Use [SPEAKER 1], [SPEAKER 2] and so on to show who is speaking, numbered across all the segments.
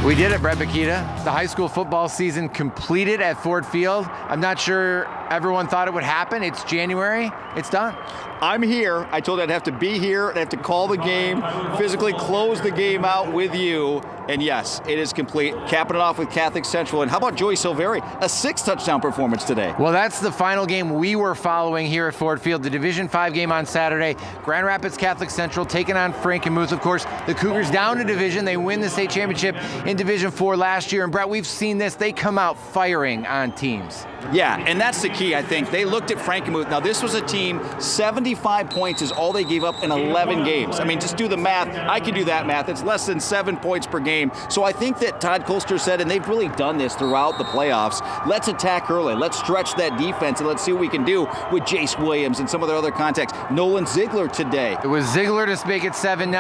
[SPEAKER 1] We did it, Brett Bakita. The high school football season completed at Ford Field. I'm not sure everyone thought it would happen. It's January. It's done.
[SPEAKER 2] I'm here. I told you I'd have to be here. I'd have to call the game, physically close the game out with you. And yes, it is complete. Capping it off with Catholic Central. And how about Joey Silveri? A 6-touchdown performance today.
[SPEAKER 1] Well, that's the final game we were following here at Ford Field. The Division V game on Saturday. Grand Rapids Catholic Central taking on Frankenmuth. Of course, the Cougars down a division. They win the state championship in Division IV last year. And Brett, we've seen this. They come out firing on teams.
[SPEAKER 2] Yeah, and that's the key, I think. They looked at Frankenmuth. Now, this was a team, 75 points is all they gave up in 11 games. I mean, just do the math. I can do that math. It's less than 7 points per game. So I think that Todd Colster said, and they've really done this throughout the playoffs, let's attack early. Let's stretch that defense, and let's see what we can do with Jace Williams and some of their other contacts. Nolan Ziegler today.
[SPEAKER 1] It was Ziegler to make it 7-0.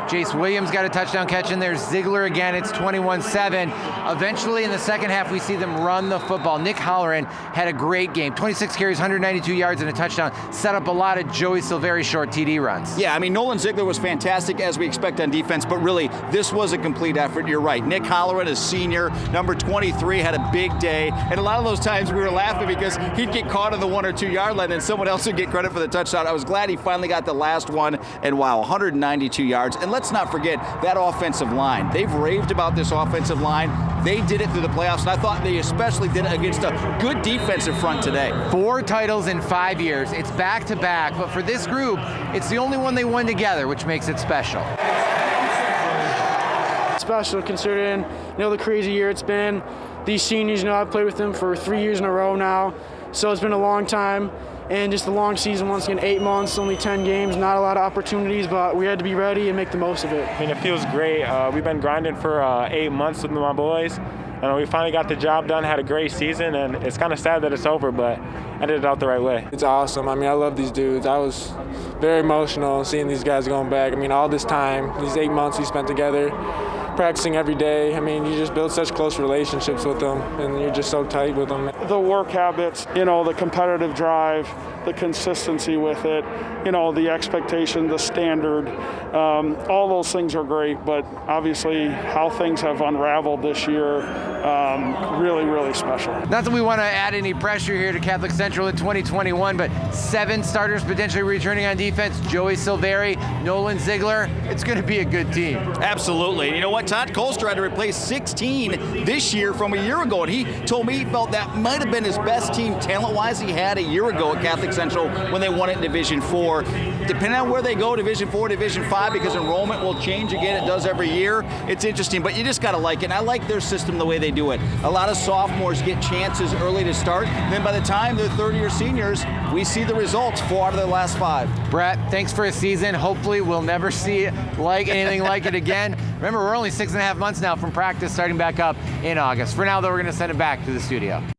[SPEAKER 1] Jace Williams got a touchdown catch in there. Ziegler again, it's 21-7. Eventually, in the second half, we see them run the football. Nick Holleran had a great game. 26 carries, 192 yards, and a touchdown. Set up a lot of Joey Silveri short TD runs.
[SPEAKER 2] Yeah, I mean, Nolan Ziegler was fantastic, as we expect on defense, but really, this was a complete effort. You're right. Nick Holleran, a senior, number 23, had a big day. And a lot of those times we were laughing because he'd get caught on the 1 or 2 yard line and someone else would get credit for the touchdown. I was glad he finally got the last one. And wow, 192 yards. And let's not forget that offensive line. They've raved about this offensive line. They did it through the playoffs, and I thought they especially did it against a good defensive front today.
[SPEAKER 1] 4 titles in 5 years. It's back-to-back, but for this group, it's the only one they won together, which makes it special.
[SPEAKER 3] Special considering, the crazy year it's been. These seniors, I've played with them for 3 years in a row now, so it's been a long time. And just a long season, once again, 8 months, only 10 games, not a lot of opportunities, but we had to be ready and make the most of it.
[SPEAKER 4] I mean, it feels great. We've been grinding for 8 months with my boys, and we finally got the job done, had a great season, and it's kind of sad that it's over, but ended it out the right way.
[SPEAKER 5] It's awesome. I mean, I love these dudes. I was very emotional seeing these guys going back. I mean, all this time, these 8 months we spent together, practicing every day. I mean, you just build such close relationships with them, and you're just so tight with them.
[SPEAKER 6] The work habits, the competitive drive, the consistency with it, the expectation, the standard, all those things are great, but obviously how things have unraveled this year, really, really special.
[SPEAKER 1] Not that we want to add any pressure here to Catholic Central in 2021, but 7 starters potentially returning on defense. Joey Silveri, Nolan Ziegler. It's going to be a good team.
[SPEAKER 2] Absolutely. You know what? Todd Colster had to replace 16 this year from a year ago, and he told me he felt that might have been his best team talent-wise he had a year ago at Catholic Central when they won it in Division IV. Depending on where they go, Division IV, Division V, because enrollment will change again. It does every year. It's interesting, but you just got to like it. And I like their system the way they do it. A lot of sophomores get chances early to start. And then by the time they're 30-year seniors, we see the results, 4 out of their last 5.
[SPEAKER 1] Brett, thanks for a season. Hopefully we'll never see anything like it again. Remember, we're only 6.5 months now from practice starting back up in August. For now, though, we're going to send it back to the studio.